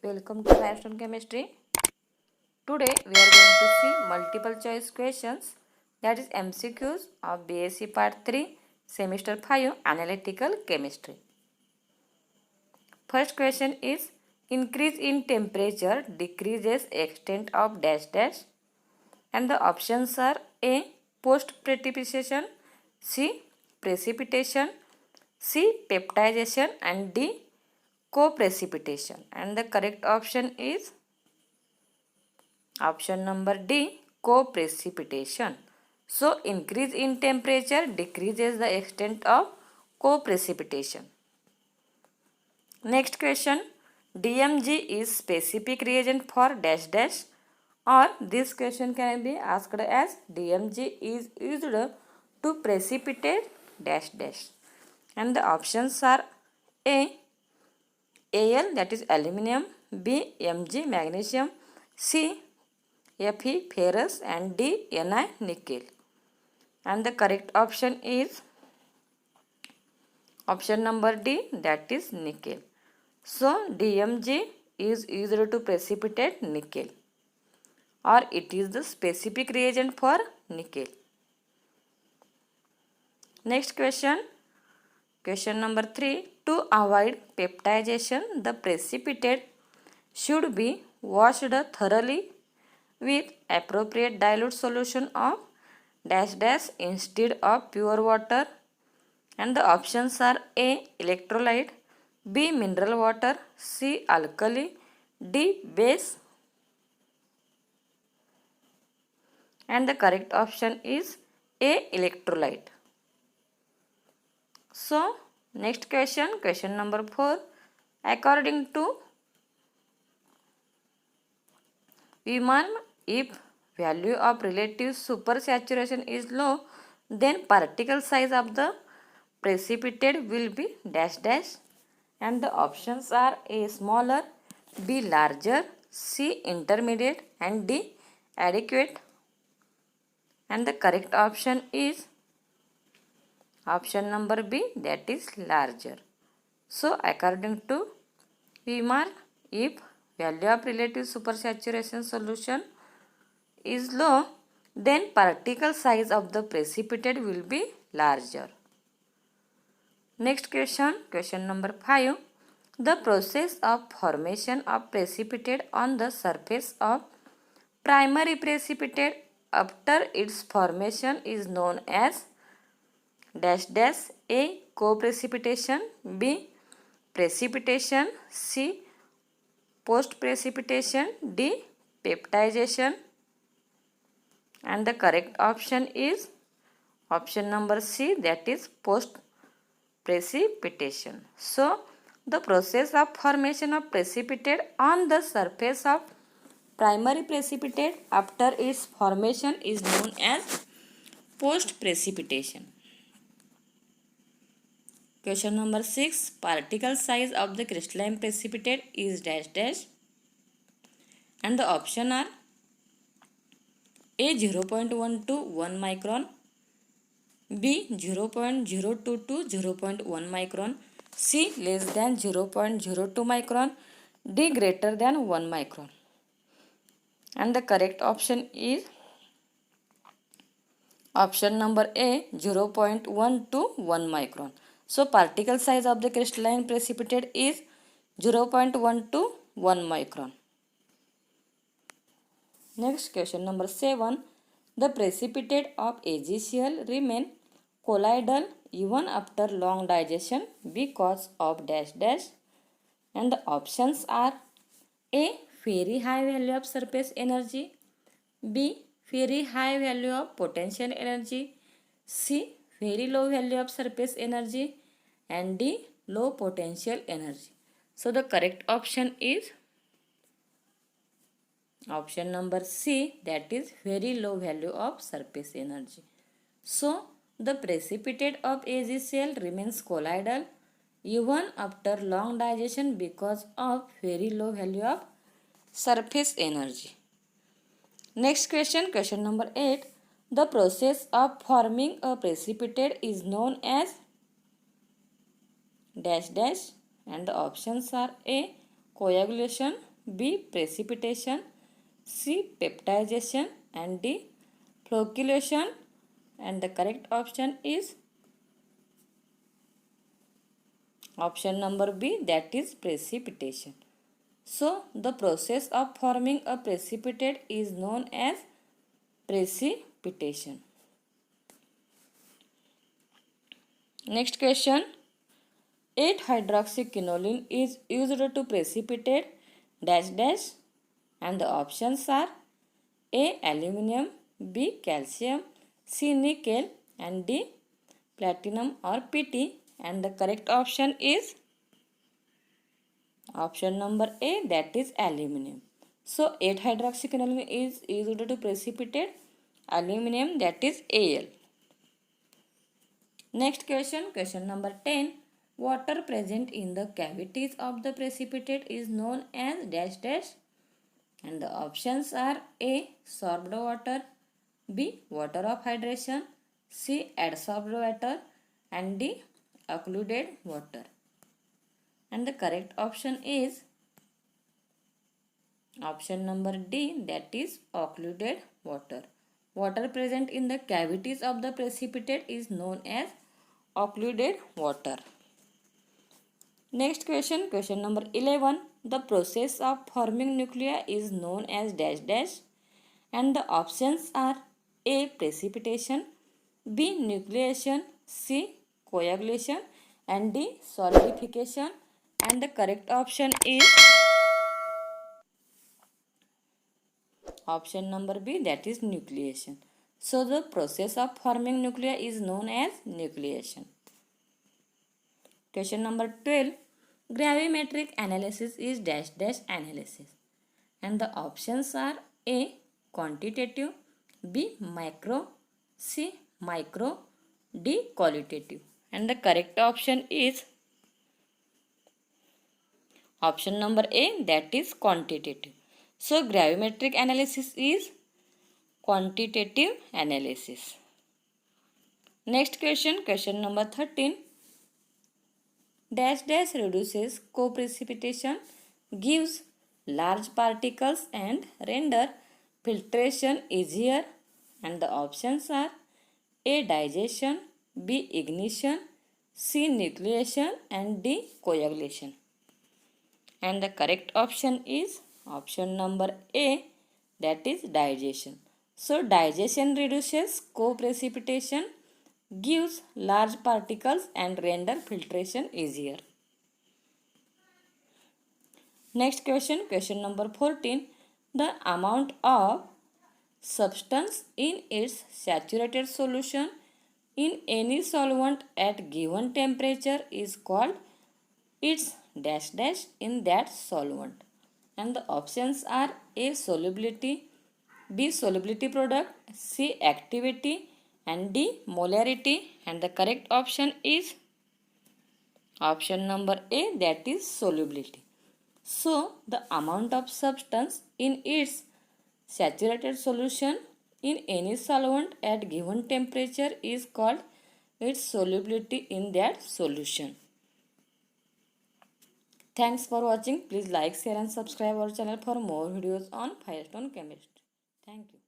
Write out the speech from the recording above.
Welcome to Limestone Chemistry. Today we are going to see multiple choice questions, that is MCQs of BSc Part 3 Semester 5 Analytical Chemistry. First question is, increase in temperature decreases extent of dash dash, and the options are A. Post precipitation, C. Precipitation, C. Peptidation, and D. Co-precipitation. And the correct option is option number D, co-precipitation. So, increase in temperature decreases the extent of co-precipitation. Next question, DMG is specific reagent for dash dash, or this question can be asked as DMG is used to precipitate dash dash. And the options are A. Al, that is aluminium, B. Mg, magnesium, C. Fe, ferrous, and D. Ni, nickel. And the correct option is option number D, that is nickel. So DMG is used to precipitate nickel, or it is the specific reagent for nickel. Next question, question number 3. To avoid peptidation, the precipitate should be washed thoroughly with appropriate dilute solution of dash dash instead of pure water. And the options are A. Electrolyte, B. Mineral water, C. Alkali, D. Base. And the correct option is A. Electrolyte. So, next question, question number 4. According to Weimann, if value of relative supersaturation is low, then particle size of the precipitate will be dash dash, and the options are A. Smaller, B. Larger, C. Intermediate, and D. Adequate. And the correct option is option number B, that is larger. So according to Weimann, if value of relative supersaturation solution is low, then particle size of the precipitate will be larger. Next question, question number 5. The process of formation of precipitate on the surface of primary precipitate after its formation is known as dash dash. A. Co-precipitation, B. Precipitation, C. Post-precipitation, D. Peptidation. And the correct option is option number C, that is post-precipitation. So, the process of formation of precipitate on the surface of primary precipitate after its formation is known as post-precipitation. Question number 6. Particle size of the crystalline precipitate is dash dash, and the option are A. 0.1 to 1 micron, B. 0.02 to 0.1 micron, C. less than 0.02 micron, D. greater than 1 micron. And the correct option is option number A, 0.1 to 1 micron. So particle size of the crystalline precipitate is 0.1 to 1 micron. Next, question number 7. The precipitate of AgCl remain colloidal even after long digestion because of dash dash. And the options are A. Very high value of surface energy, B. Very high value of potential energy, C. Very low value of surface energy, and D. Low potential energy. So the correct option is option number C, that is very low value of surface energy. So the precipitate of AgCl remains colloidal even after long digestion because of very low value of surface energy. Next question, question number 8. The process of forming a precipitate is known as dash dash, and the options are A. Coagulation, B. Precipitation, C. Peptidization, and D. Flocculation. And the correct option is option number B, that is precipitation. So, the process of forming a precipitate is known as precipitation. Next question. 8-hydroxyquinoline is used to precipitate dash dash, and the options are A. Aluminium, B. Calcium, C. Nickel, and D. Platinum or PT. And the correct option is option number A, that is aluminium. So 8-hydroxyquinoline is used to precipitate aluminium, that is Al. Next question, question number 10. Water present in the cavities of the precipitate is known as dash dash, and the options are A. Sorbed water, B. Water of hydration, C. Adsorbed water, and D. Occluded water. And the correct option is option number D, that is occluded water. Water present in the cavities of the precipitate is known as occluded water. Next question, question number 11. The process of forming nuclei is known as dash dash, and the options are A. Precipitation, B. Nucleation, C. Coagulation, and D. Solidification. And the correct option is option number B, that is nucleation. So the process of forming nuclei is known as nucleation. Question number 12. Gravimetric analysis is dash dash analysis, and the options are A. Quantitative, B. Macro, C. Micro, D. Qualitative. And the correct option is option number A, that is quantitative. So gravimetric analysis is quantitative analysis. Next question, question number 13. Dash dash reduces co-precipitation, gives large particles and render filtration easier, and the options are A. Digestion, B. Ignition, C. Nucleation, and D. Coagulation. And the correct option is option number A, that is digestion. So digestion reduces co-precipitation, gives large particles and render filtration easier. Next question, question number 14. The amount of substance in its saturated solution in any solvent at given temperature is called its dash dash in that solvent. And the options are A. Solubility, B. Solubility product, C. Activity, and D. Molarity. And the correct option is option number A, that is solubility. So the amount of substance in its saturated solution in any solvent at given temperature is called its solubility in that solution. Thanks for watching. Please like, share and subscribe our channel for more videos on Firestone Chemistry. Thank you.